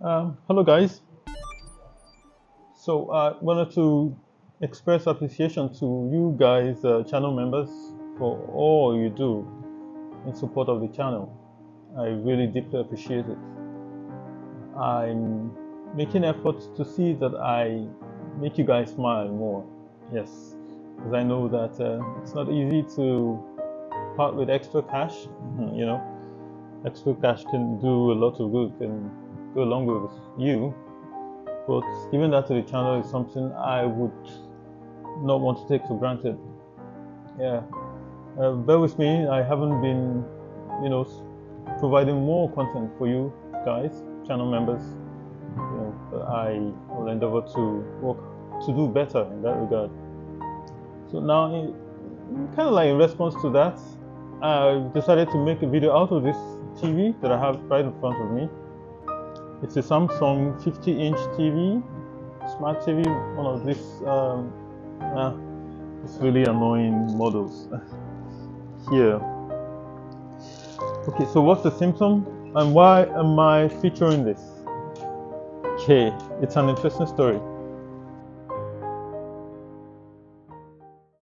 Hello guys. So I wanted to express appreciation to you guys, channel members, for all you do in support of the channel. I really deeply appreciate it. I'm making efforts to see that I make you guys smile more. Yes, because I know that it's not easy to part with extra cash. You know, extra cash can do a lot of good, can go along with you. But giving that to the channel is something I would not want to take for granted. Yeah, bear with me. I haven't been, you know, providing more content for you guys, channel members. But I will endeavor to work to do better in that regard. So now, kind of like in response to that, I decided to make a video out of this TV that I have right in front of me. It's a Samsung 50-inch TV, smart TV, one of these it's really annoying models here. Okay, so what's the symptom and why am I featuring this? Okay, it's an interesting story.